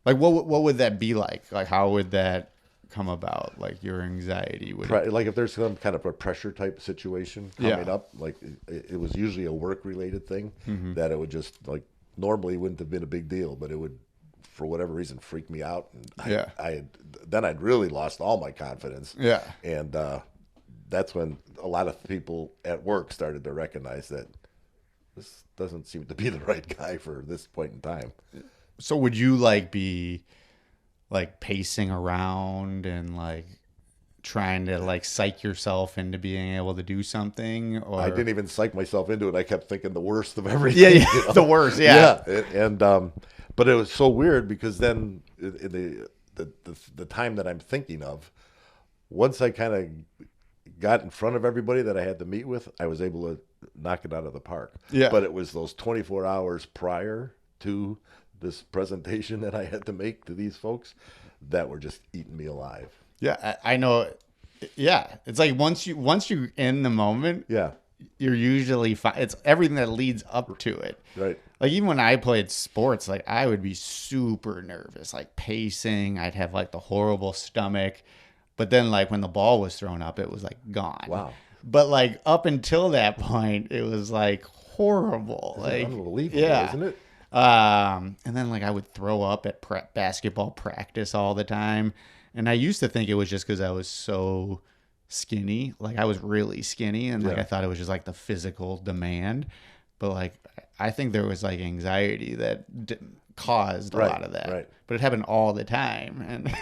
Speaker 2: like what would that be like how would that come about, like your anxiety would
Speaker 1: like if there's some kind of a pressure type situation coming up, like it was usually a work related thing, that it would just like normally wouldn't have been a big deal, but it would for whatever reason freak me out, and then I'd really lost all my confidence, and that's when a lot of people at work started to recognize that this doesn't seem to be the right guy for this point in time.
Speaker 2: So would you be pacing around and trying to psych yourself into being able to do something? Or
Speaker 1: I didn't even psych myself into it. I kept thinking the worst of everything.
Speaker 2: The worst.
Speaker 1: And but it was so weird, because then the time that I'm thinking of, once I kind of got in front of everybody that I had to meet with, I was able to knock it out of the park. But it was those 24 hours prior to this presentation that I had to make to these folks that were just eating me alive.
Speaker 2: Yeah, I know. Yeah, it's like once you're in the moment, you're usually fine. It's everything that leads up to it.
Speaker 1: Right.
Speaker 2: Like even when I played sports, I would be super nervous, pacing. I'd have the horrible stomach. But then when the ball was thrown up, it was gone.
Speaker 1: Wow.
Speaker 2: But up until that point, it was horrible.
Speaker 1: Unbelievable, isn't it?
Speaker 2: And then I would throw up at basketball practice all the time. And I used to think it was just because I was so skinny. I was really skinny, and I thought it was just the physical demand. But I think there was anxiety that caused a lot of that.
Speaker 1: Right.
Speaker 2: But it happened all the time, and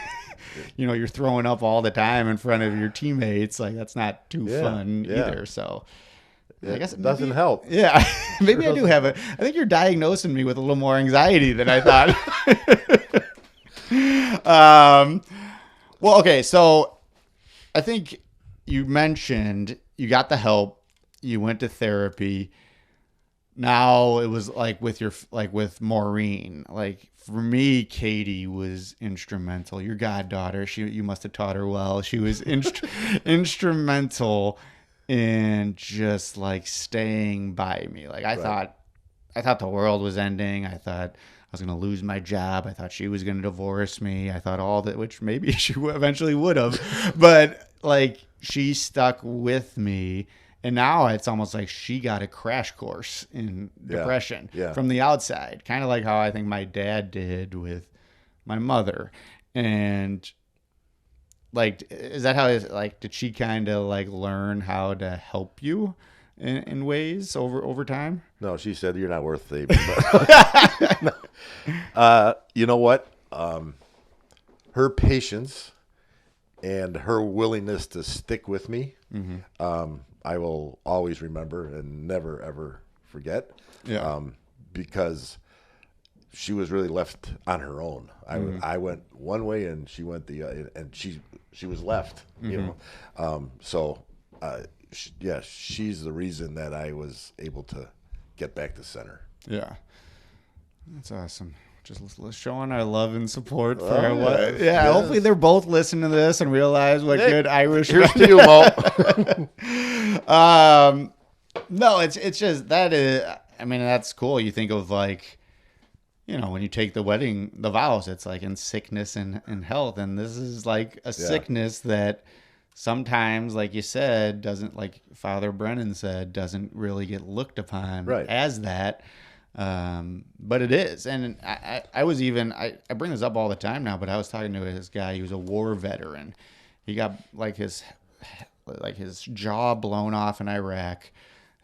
Speaker 2: you're throwing up all the time in front of your teammates. That's not too fun either. So I guess
Speaker 1: it doesn't help.
Speaker 2: Yeah, maybe I do have it. I think you're diagnosing me with a little more anxiety than I thought. Well, okay, so I think you mentioned you got the help, you went to therapy. Now it was with Maureen. For me, Katie was instrumental. Your goddaughter, you must have taught her well. She was instrumental in just staying by me. I thought the world was ending. I thought I was going to lose my job. I thought she was going to divorce me. I thought all that, which maybe she eventually would have, but she stuck with me. And now it's almost like she got a crash course in depression from the outside, kind of like how I think my dad did with my mother. And is that how did she kind of learn how to help you in ways over time?
Speaker 1: No, she said, you're not worth saving. You know what? Her patience and her willingness to stick with me, I will always remember and never, ever forget. Because she was really left on her own. I went one way and she went the other, and she was left, she's the reason that I was able to get back to center.
Speaker 2: Yeah. That's awesome. Just showing our love and support for our wife. Yeah, hopefully they're both listening to this and realize what good Irish.
Speaker 1: Here's to you, Mo.
Speaker 2: No, it's just that is. I mean, that's cool. You think of when you take the vows, it's like in sickness and health. And this is like a sickness that sometimes, like you said, doesn't, like Father Brennan said, doesn't really get looked upon as that. But it is. And I was even, I bring this up all the time now, but I was talking to this guy. He was a war veteran. He got like his jaw blown off in Iraq,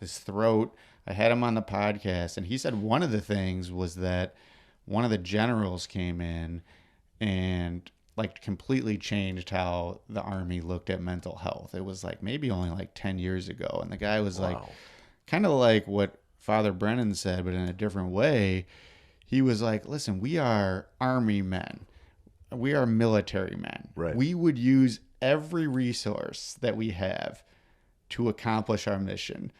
Speaker 2: his throat. I had him on the podcast, and he said one of the things was that one of the generals came in and like completely changed how the Army looked at mental health. It was like maybe only like 10 years ago. And the guy was like, kind of like what Father Brennan said, but in a different way. He was like, listen, we are Army men. We are military men.
Speaker 1: Right.
Speaker 2: We would use every resource that we have to accomplish our mission.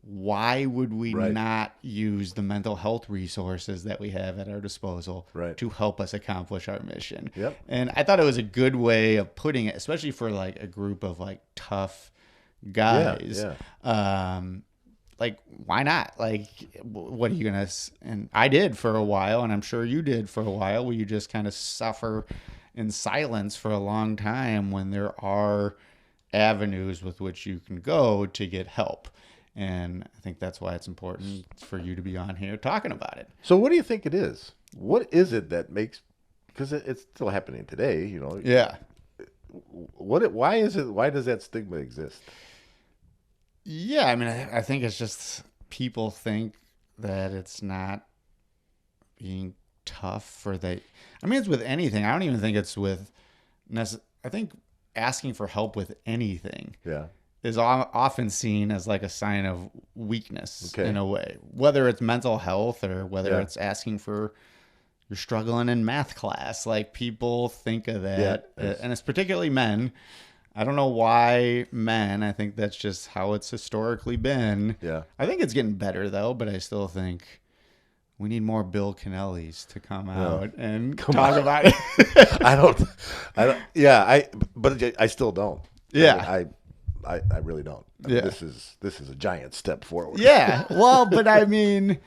Speaker 2: Why would we not use the mental health resources that we have at our disposal to help us accomplish our mission?
Speaker 1: Yep.
Speaker 2: And I thought it was a good way of putting it, especially for like a group of like tough guys. Like, why not? Like, what are you going to... And I did for a while, and I'm sure you did for a while, where you just kind of suffer in silence for a long time when there are avenues with which you can go to get help. And I think that's why it's important for you to be on here talking about it.
Speaker 1: So what do you think it is? What is it that makes, because it's still happening today,
Speaker 2: Yeah.
Speaker 1: Why is it, why does that stigma exist?
Speaker 2: Yeah, I mean, I think it's just people think that it's not being tough for I mean, it's with anything. I don't even think it's with, I think asking for help with anything is often seen as like a sign of weakness in a way, whether it's mental health or whether it's asking for, you're struggling in math class. Like, people think of that, and it's particularly men. I don't know why men. I think that's just how it's historically been. Yeah. I think it's getting better though, but I still think we need more Bill Kennellys to come out and talk about it.
Speaker 1: I don't. Yeah, but I still don't.
Speaker 2: Yeah.
Speaker 1: I really don't. I mean, this is a giant step forward.
Speaker 2: Yeah. Well, but I mean,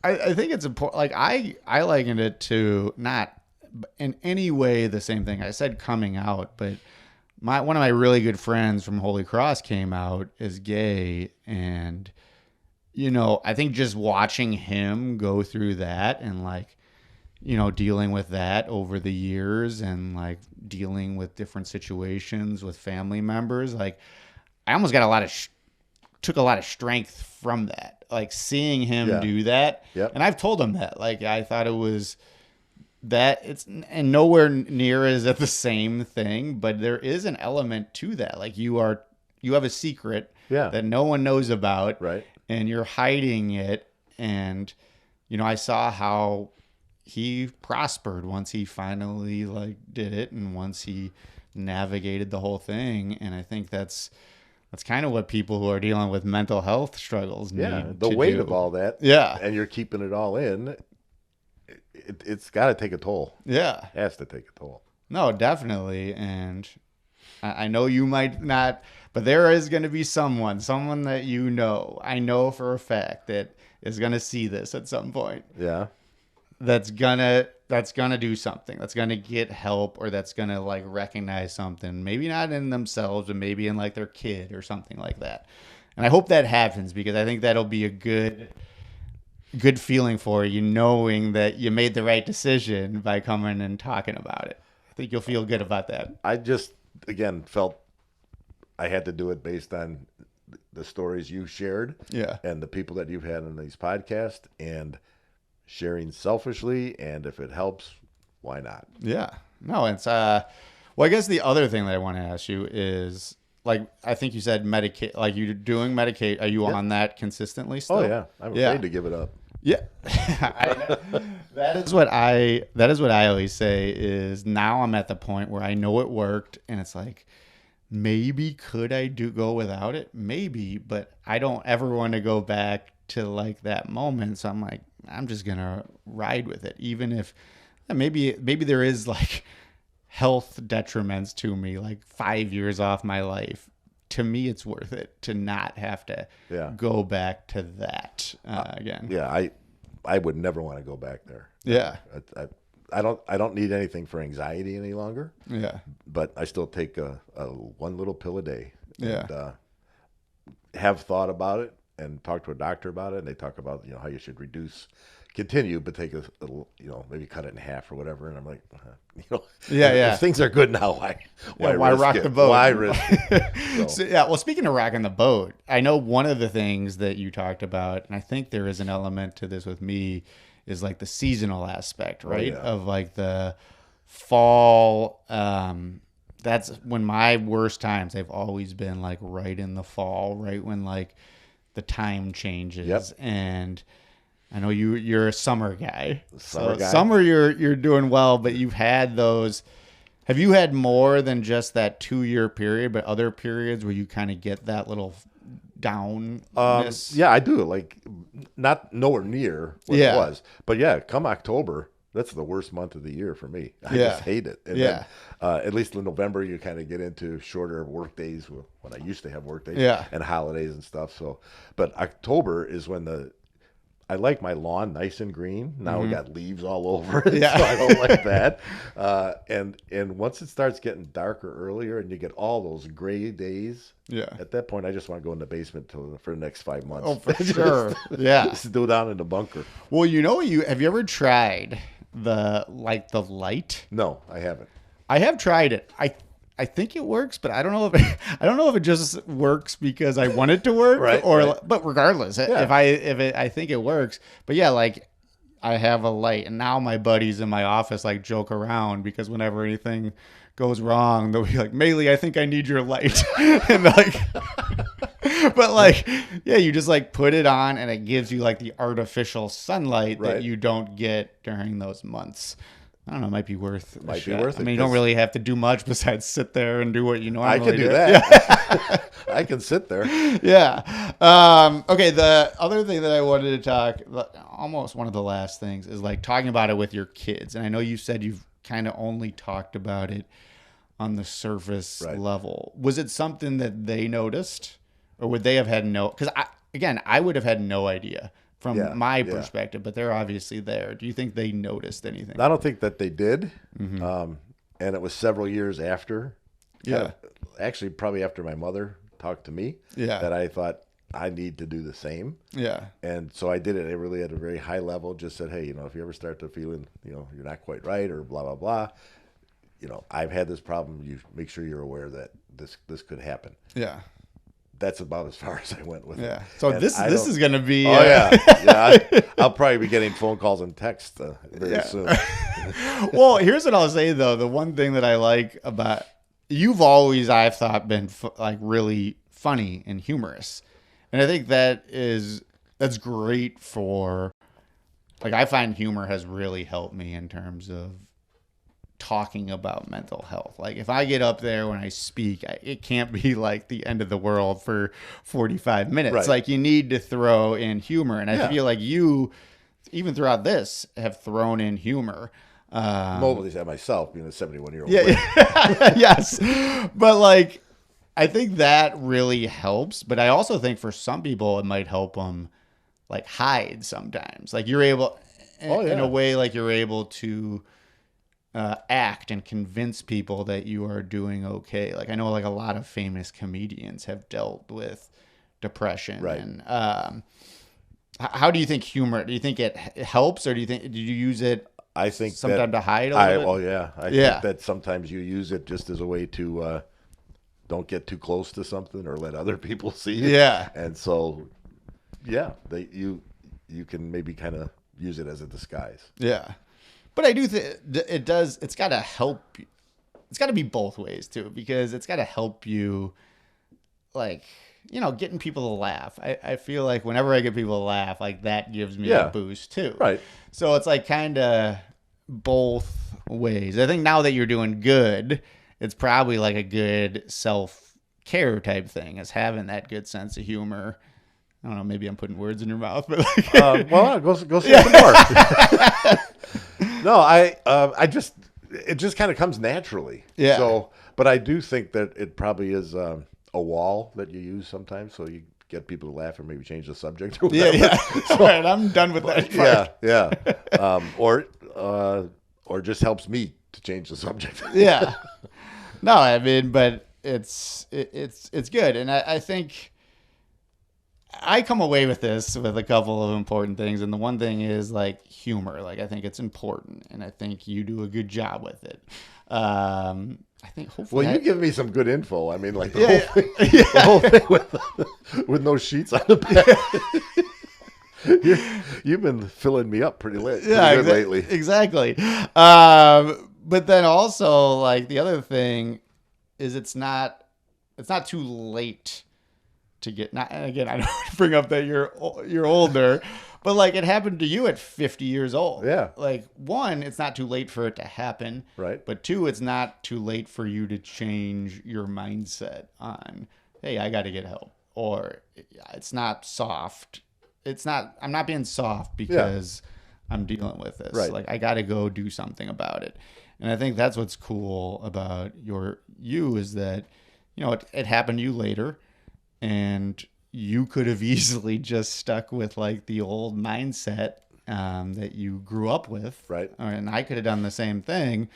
Speaker 2: I think it's important. Like, I likened it to not in any way the same thing. I said coming out, but one of my really good friends from Holy Cross came out as gay, and I think just watching him go through that and like, dealing with that over the years and like dealing with different situations with family members, like I almost got took a lot of strength from that, like seeing him do that. Yep. And I've told him that, like, I thought it was that it's, and nowhere near is it the same thing, but there is an element to that. Like, you have a secret that no one knows about, and you're hiding it. And, I saw how he prospered once he finally like did it, and once he navigated the whole thing. And I think that's kind of what people who are dealing with mental health struggles need.
Speaker 1: The weight of all that.
Speaker 2: Yeah.
Speaker 1: And you're keeping it all in. It's got to take a toll.
Speaker 2: Yeah.
Speaker 1: It has to take a toll.
Speaker 2: No, definitely. And I know you might not, but there is going to be someone that I know for a fact that is going to see this at some point.
Speaker 1: Yeah.
Speaker 2: That's gonna do something. That's gonna get help, or that's gonna like recognize something. Maybe not in themselves, but maybe in like their kid or something like that. And I hope that happens, because I think that'll be a good feeling for you, knowing that you made the right decision by coming and talking about it. I think you'll feel good about that.
Speaker 1: I just, again, felt I had to do it based on the stories you shared, and the people that you've had on these podcasts, and sharing selfishly, and if it helps, why not?
Speaker 2: Yeah. No, it's well, I guess the other thing that I want to ask you is, like, I think you said medicate, like you're doing medicate. Are you on that consistently still?
Speaker 1: Oh yeah. I'm afraid to give it up.
Speaker 2: Yeah. That is what I always say is, now I'm at the point where I know it worked, and it's like, maybe could I go without it? Maybe, but I don't ever want to go back to like that moment. So I'm like, I'm just going to ride with it. Even if maybe there is like health detriments to me, like 5 years off my life. To me, it's worth it to not have to go back to that again.
Speaker 1: Yeah. I would never want to go back there.
Speaker 2: Yeah.
Speaker 1: I don't need anything for anxiety any longer.
Speaker 2: Yeah.
Speaker 1: But I still take a one little pill a day.
Speaker 2: Yeah.
Speaker 1: And, have thought about it and talk to a doctor about it. And they talk about, how you should continue, but take a maybe cut it in half or whatever. And I'm like, if things are good now, why
Speaker 2: rock
Speaker 1: it?
Speaker 2: the boat?
Speaker 1: Why risk it?
Speaker 2: So, yeah. Well, speaking of rocking the boat, I know one of the things that you talked about, and I think there is an element to this with me, is like the seasonal aspect, right?
Speaker 1: Oh, yeah.
Speaker 2: Of like the fall. That's when my worst times, they've always been like right in the fall, right when like the time changes.
Speaker 1: Yep.
Speaker 2: And I know you're a summer guy.
Speaker 1: Guy.
Speaker 2: Summer you're doing well, but you've had those. Have you had more than just that 2-year period, but other periods where you kind of get that little downness?
Speaker 1: Yeah, I do. Like, not nowhere near what it was, but yeah, come October, that's the worst month of the year for me. I just hate it. And then, at least in November, you kind of get into shorter work days when I used to have work days and holidays and stuff. So, but October is when I like my lawn nice and green. Now we got leaves all over it, so I don't like that. And once it starts getting darker earlier and you get all those gray days, at that point I just want to go in the basement for the next 5 months.
Speaker 2: Oh, for sure.
Speaker 1: Just do down in the bunker.
Speaker 2: Well, have you ever tried the light?
Speaker 1: No, I haven't.
Speaker 2: I have tried it. I think it works, but I don't know if it just works because I want it to work, but regardless, I think it works. But yeah, like I have a light, and now my buddies in my office like joke around because whenever anything goes wrong, they'll be like, "Maley, I think I need your light," and like, but like, yeah, you just like put it on, and it gives you like the artificial sunlight that you don't get during those months. I don't know. It might be worth it. I mean, you don't really have to do much besides sit there and do what you normally do.
Speaker 1: I can do that. Yeah. I can sit there.
Speaker 2: Yeah. Okay. The other thing that I wanted to talk, almost one of the last things, is like talking about it with your kids. And I know you said you've kind of only talked about it on the surface level. Was it something that they noticed, or would they have had because I would have had no idea from my perspective, but they're obviously there. Do you think they noticed anything?
Speaker 1: I don't think that they did. And it was several years after. Yeah. Actually, probably after my mother talked to me that I thought I need to do the same. Yeah. And so I did it. I really at a very high level just said, hey, if you ever start to feeling, you're not quite right or blah, blah, blah, I've had this problem. You make sure you're aware that this could happen. Yeah. That's about as far as I went with it.
Speaker 2: So this is going to be.
Speaker 1: I'll probably be getting phone calls and texts very soon.
Speaker 2: Well, here's what I'll say though. The one thing that I like about you've always, I've thought, been like really funny and humorous, and I think that's great for. Like, I find humor has really helped me in terms of talking about mental health. Like, if I get up there when I speak, it can't be like the end of the world for 45 minutes. Right. Like, you need to throw in humor. And I feel like you, even throughout this, have thrown in humor.
Speaker 1: Mostly at myself, being a 71-year-old.
Speaker 2: Yes. But, like, I think that really helps. But I also think for some people, it might help them, like, hide sometimes. Like, you're able, in a way, like, you're able to act and convince people that you are doing okay. Like, I know like a lot of famous comedians have dealt with depression. Right. And how do you think humor? Do you think it helps, or do you use it?
Speaker 1: I think
Speaker 2: sometimes to hide a little bit.
Speaker 1: Oh yeah, I think that sometimes you use it just as a way to don't get too close to something or let other people see it. Yeah. And so, you can maybe kind of use it as a disguise. Yeah. But I do think it's got to help. It's got to be both ways too, because it's got to help you, like, getting people to laugh. I feel like whenever I get people to laugh, like that gives me a boost too. Right. So it's like kind of both ways. I think now that you're doing good, it's probably like a good self-care type thing, is having that good sense of humor. I don't know, maybe I'm putting words in your mouth, but like, well, go say some more. No, it just kind of comes naturally. Yeah. So, but I do think that it probably is a wall that you use sometimes, so you get people to laugh or maybe change the subject or
Speaker 2: Yeah,
Speaker 1: whatever.
Speaker 2: yeah. All right, I'm done with that part.
Speaker 1: Yeah. Or just helps me to change the subject.
Speaker 2: Yeah. No, I mean, but it's good, and I think I come away with this with a couple of important things, and the one thing is like humor. Like I think it's important, and I think you do a good job with it. I think hopefully.
Speaker 1: Well, you give me some good info. I mean, like the whole thing with no sheets on the back. You've been filling me up pretty good lately.
Speaker 2: Exactly. But then also, like the other thing is, it's not too late to get. Not again. I don't bring up that you're older, but like it happened to you at 50 years old.
Speaker 1: Yeah.
Speaker 2: Like one, it's not too late for it to happen.
Speaker 1: Right.
Speaker 2: But two, it's not too late for you to change your mindset on, hey, I got to get help, or it's not soft. It's not. I'm not being soft because I'm dealing with this.
Speaker 1: Right.
Speaker 2: Like I got to go do something about it. And I think that's what's cool about you is that, it happened to you later, and you could have easily just stuck with like the old mindset that you grew up with.
Speaker 1: Right.
Speaker 2: And I could have done the same thing,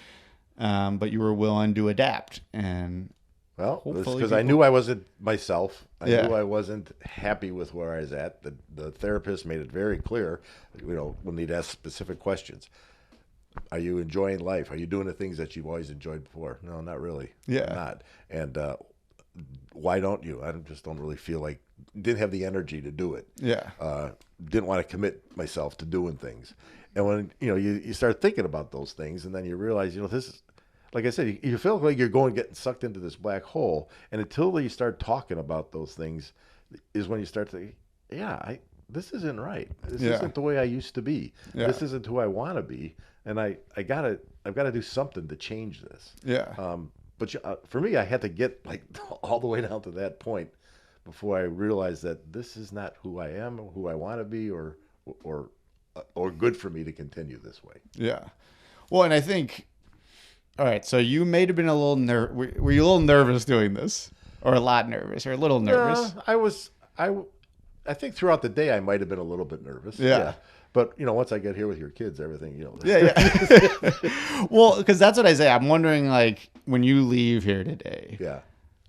Speaker 2: but you were willing to adapt. And
Speaker 1: well, because I knew I wasn't myself. I knew I wasn't happy with where I was at. The therapist made it very clear, when they'd ask specific questions. Are you enjoying life? Are you doing the things that you've always enjoyed before? No, not really.
Speaker 2: Yeah.
Speaker 1: I'm not. And why don't you? I just don't really feel like, didn't have the energy to do it.
Speaker 2: Yeah.
Speaker 1: Didn't want to commit myself to doing things. And when, you start thinking about those things, and then you realize, this is, like I said, you feel like you're getting sucked into this black hole. And until you start talking about those things is when you start to, this isn't right. This isn't the way I used to be. Yeah. This isn't who I want to be. And I've got to do something to change this.
Speaker 2: Yeah.
Speaker 1: But for me, I had to get like all the way down to that point before I realized that this is not who I am, or who I want to be, or good for me to continue this way.
Speaker 2: Yeah. Well, and I think, all right, so you may have been a little were you a little nervous doing this, or a lot nervous, or a little nervous?
Speaker 1: I think throughout the day I might have been a little bit nervous.
Speaker 2: Yeah.
Speaker 1: But once I get here with your kids, everything,
Speaker 2: Yeah. Well, because that's what I say. I'm wondering, like, when you leave here today.
Speaker 1: Yeah.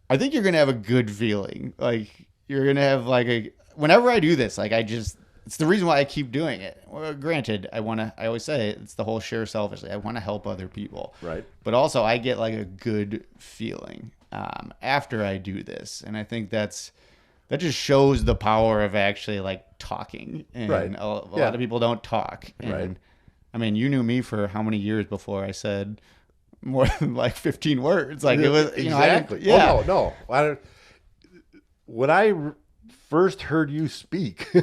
Speaker 2: I think you're gonna have a good feeling. Like you're gonna have like whenever I do this, like it's the reason why I keep doing it. Well, granted, I always say it's the whole share selfishly. I want to help other people.
Speaker 1: Right.
Speaker 2: But also I get like a good feeling after I do this. And I think that just shows the power of actually like talking. And
Speaker 1: right.
Speaker 2: a lot of people don't talk. And
Speaker 1: right.
Speaker 2: I mean, you knew me for how many years before I said more than like 15 words? Like it was
Speaker 1: exactly. No. When I first heard you speak,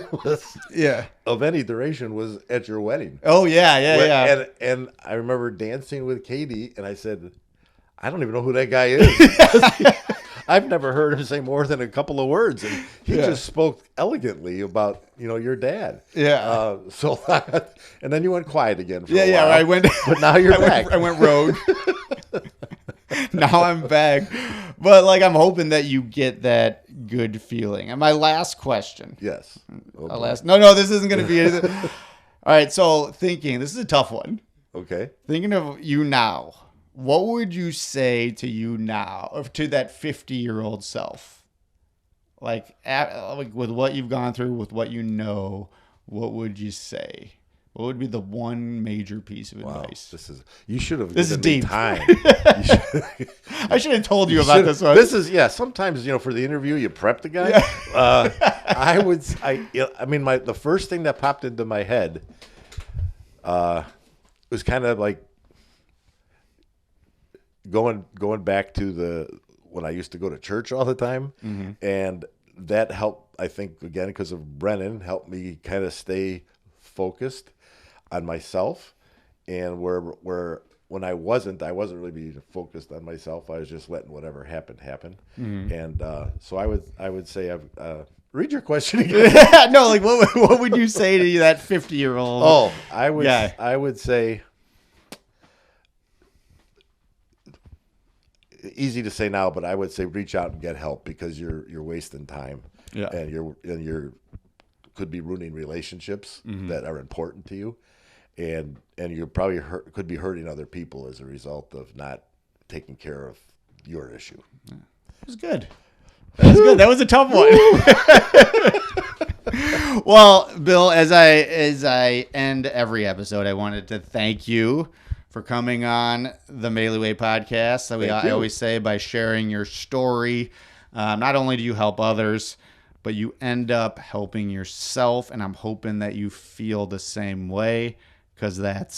Speaker 1: of any duration, was at your wedding.
Speaker 2: Oh yeah.
Speaker 1: And I remember dancing with Katie, and I said, I don't even know who that guy is. I've never heard him say more than a couple of words, and he just spoke elegantly about your dad.
Speaker 2: Yeah.
Speaker 1: And then you went quiet again for a while.
Speaker 2: Yeah. I went,
Speaker 1: but now you're back.
Speaker 2: I went rogue. Now I'm back, but like I'm hoping that you get that good feeling. And my last question.
Speaker 1: Yes.
Speaker 2: No, this isn't going to be anything. All right. So this is a tough one.
Speaker 1: Okay.
Speaker 2: Thinking of you now. What would you say to you now, or to that 50-year-old self? Like with what you've gone through, with what you know, what would you say? What would be the one major piece of advice?
Speaker 1: You should have
Speaker 2: given me
Speaker 1: time.
Speaker 2: I should have told you about this one.
Speaker 1: Sometimes, for the interview, you prep the guy. Yeah. The first thing that popped into my head was kind of like, going back to when I used to go to church all the time, and that helped, I think, again, because of Brennan, helped me kind of stay focused on myself, and where when I wasn't really being focused on myself. I was just letting whatever happen. And so I would say, read your question again.
Speaker 2: No, like what would you say to that 50-year-old?
Speaker 1: Oh, I would say, easy to say now, but I would say reach out and get help because you're wasting time.
Speaker 2: Yeah.
Speaker 1: And you're could be ruining relationships that are important to you. And you're probably could be hurting other people as a result of not taking care of your issue.
Speaker 2: It was good. That was good. That was a tough one. Well, Bill, as I end every episode, I wanted to thank you for coming on the Maley Way podcast. I always say by sharing your story, not only do you help others, but you end up helping yourself. And I'm hoping that you feel the same way, because that's